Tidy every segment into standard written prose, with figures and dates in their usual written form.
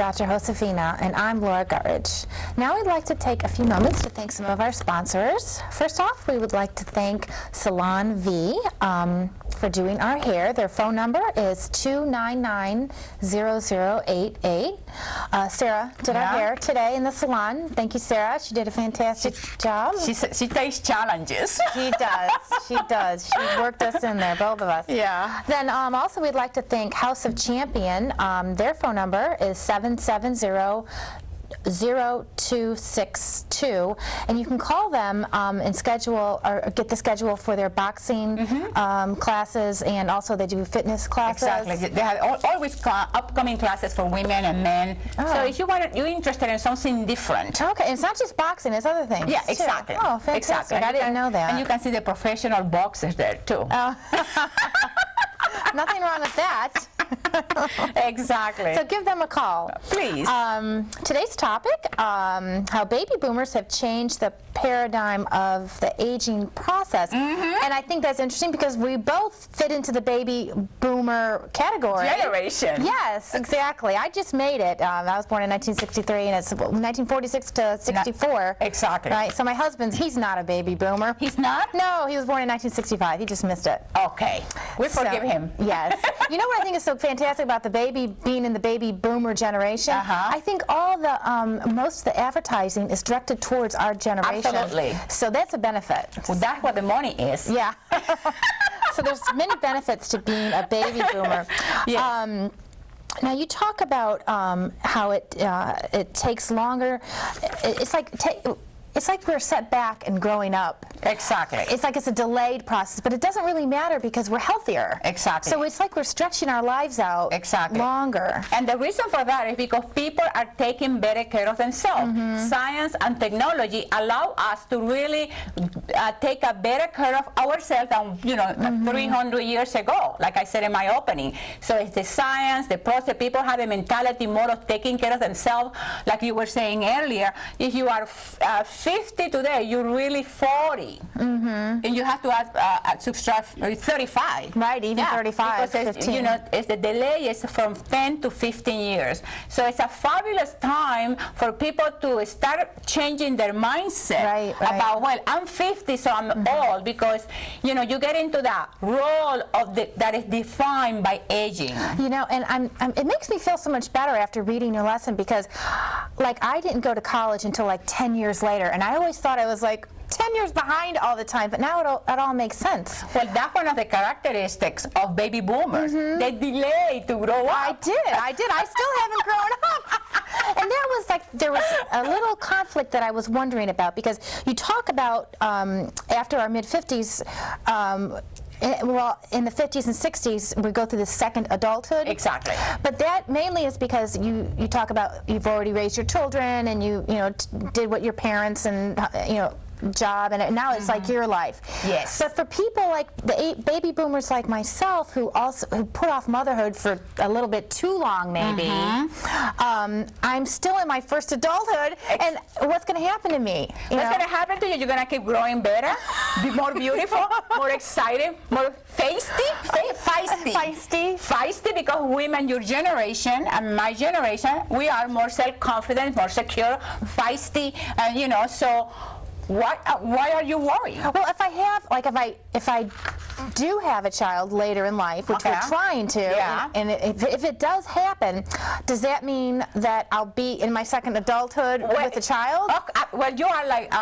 Dr. Josefina, and I'm Laura Guttridge. Now we'd like to take a few moments to thank some of our sponsors. First off, we would like to thank Salon V for doing our hair. Their phone number is 299-0088. Sarah did our hair today in the salon. Thank you, Sarah. She did a fantastic job. She takes challenges. She does. She does. She worked us in there, both of us. Yeah. Then also we'd like to thank House of Champion. Their phone number is 770-0262, and you can call them and schedule or get the schedule for their boxing classes, and also they do fitness classes. Exactly. They have always upcoming classes for women and men. So if you're interested in something different. Okay, and it's not just boxing; it's other things. Yeah, exactly. Too. Oh, fantastic! Exactly. I didn't know that. And you can see the professional boxers there too. Nothing wrong with that. Exactly. So give them a call. Please. Today's topic, how baby boomers have changed the paradigm of the aging process. And I think that's interesting because we both fit into the baby boomer category. Generation. Yes, exactly. I just made it. I was born in 1963, and it's 1946 to 64. Exactly. Right. So my husband's, he's not a baby boomer. He's not? No, he was born in 1965. He just missed it. Okay. We forgive him. Yes. You know what I think is so fantastic about the being in the baby boomer generation? I think all the most of the advertising is directed towards our generation. Absolutely. So that's a benefit. Well, that's what the money is. Yeah. So there's many benefits to being a baby boomer. Yes. Now you talk about how it takes longer. It's like we're set back and growing up. Exactly. It's like it's a delayed process, but it doesn't really matter because we're healthier. Exactly. So it's like we're stretching our lives out longer. And the reason for that is because people are taking better care of themselves. Science and technology allow us to really take a better care of ourselves than 300 years ago, like I said in my opening. So it's the science, the process. People have a mentality more of taking care of themselves, like you were saying earlier. If you are 50 today, you're really 40. And you have to subtract 35. Right, even 35, because 15. It's the delay is from 10 to 15 years. So it's a fabulous time for people to start changing their mindset about, well, I'm 50, so I'm old, because, you get into that role of that is defined by aging. And it makes me feel so much better after reading your lesson because, like, I didn't go to college until like 10 years later, and I always thought I was like 10 years behind all the time, but now it all makes sense. Well, that's one of the characteristics of baby boomers. They delay to grow up. I did. I still haven't grown up. And that was there was a little conflict that I was wondering about, because you talk about after our mid-50s, well, in the 50s and 60s, we go through the second adulthood. Exactly. But that mainly is because you talk about you've already raised your children, and you did what your parents and job, and now it's like your life. Yes. But for people like the baby boomers like myself, who put off motherhood for a little bit too long, maybe, I'm still in my first adulthood, and what's going to happen to me? What's going to happen to you? You're going to keep growing better, be more beautiful, more excited, more feisty, because women, your generation and my generation, we are more self-confident, more secure, feisty, and so. Why are you worried? Well, if I do have a child later in life, which we're trying to, and if it does happen, does that mean that I'll be in my second adulthood with a child? Well, you are like,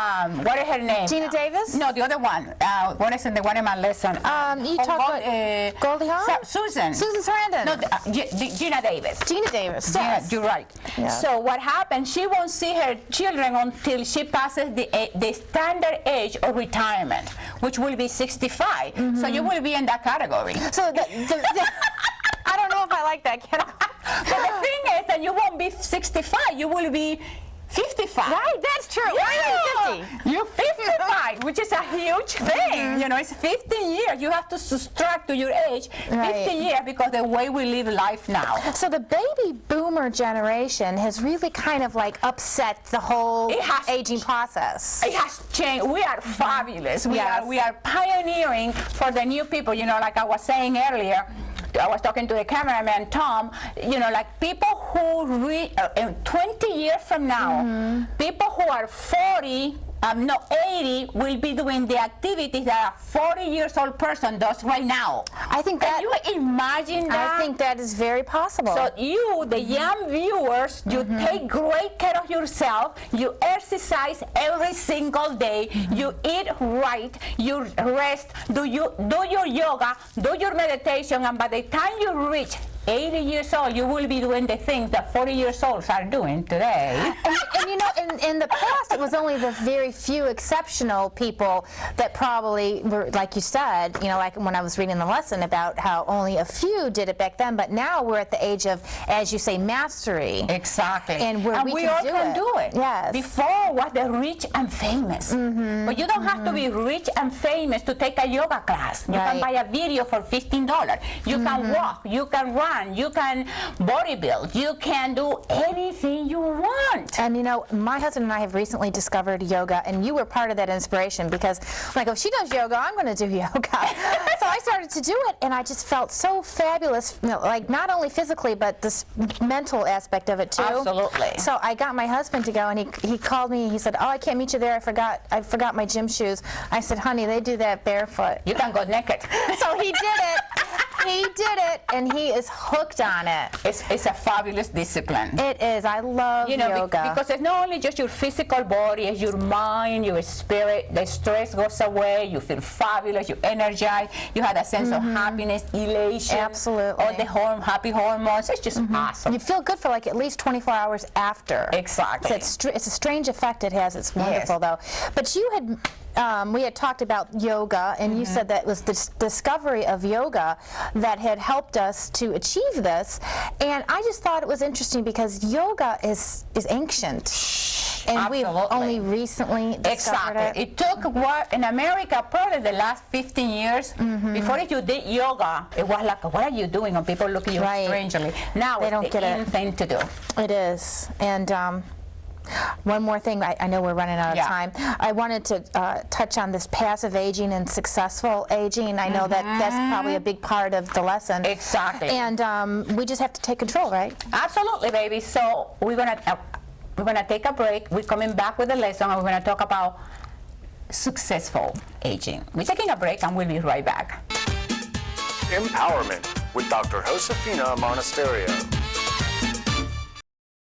what is her name? Gina Davis? No, the other one. What is the one in my lesson? You talk about Goldie Hawn? Susan Sarandon. No, Gina Davis. Gina Davis. Gina, you're right. Yeah. So what happens? She won't see her children until she passes the standard age of retirement, which will be 65. So you will be in that category. So I don't know if I like that. But the thing is that you won't be 65. You will be 55. Right, that's true. Yeah. You're 55, which is a huge thing. It's 15 years. You have to subtract to your age 15 years because the way we live life now. So the baby boomer generation has really kind of upset the whole aging process. It has changed. We are fabulous. We are pioneering for the new people. Like I was saying earlier, I was talking to the cameraman, Tom, you know, like people who 20 years from now, people who are 40, 80 will be doing the activities that a 40 years old person does right now. I think that. Can you imagine that? I think that is very possible. So you, the young viewers, you take great care of yourself, you exercise every single day, you eat right, you rest, do your yoga, do your meditation, and by the time you reach 80 years old, you will be doing the things that 40 years olds are doing today. And you know, in the past, it was only the very few exceptional people that probably were, like you said, you know, like when I was reading the lesson about how only a few did it back then, but now we're at the age of, as you say, mastery. Exactly. And where we all can can do it. Yes. Before was the rich and famous. But you don't have to be rich and famous to take a yoga class. You can buy a video for $15. You can walk, you can run, you can bodybuild, you can do anything you want. And you know, my husband and I have recently discovered yoga, and you were part of that inspiration because I'm like, if she does yoga, I'm going to do yoga. So I started to do it, and I just felt so fabulous, you know, like not only physically, but this mental aspect of it too. Absolutely. So I got my husband to go, and he called me. He said, "Oh, I can't meet you there. I forgot my gym shoes." I said, "Honey, they do that barefoot." You can go naked. So he did it. He did it, and he is hooked on it. It's a fabulous discipline. It is. I love yoga. Because it's not only just your physical body, it's your mind, your spirit. The stress goes away. You feel fabulous. You're energized. You have a sense of happiness, elation. Absolutely. All the happy hormones. It's just awesome. You feel good for like at least 24 hours after. Exactly. So it's a strange effect it has. It's wonderful though. But you had. We had talked about yoga, and you said that it was the discovery of yoga that had helped us to achieve this. And I just thought it was interesting because yoga is ancient, and we've only recently discovered it. It took what in America probably the last 15 years. Before you did yoga, it was like, what are you doing? And people look at you strangely. Now they don't it's get the in it. thing to do. It is, and. One more thing, I know we're running out of time. I wanted to touch on this passive aging and successful aging. I know that that's probably a big part of the lesson. Exactly. And we just have to take control, right? Absolutely, baby. So we're gonna take a break. We're coming back with the lesson, and we're gonna talk about successful aging. We're taking a break, and we'll be right back. Empowerment with Dr. Josefina Monasterio.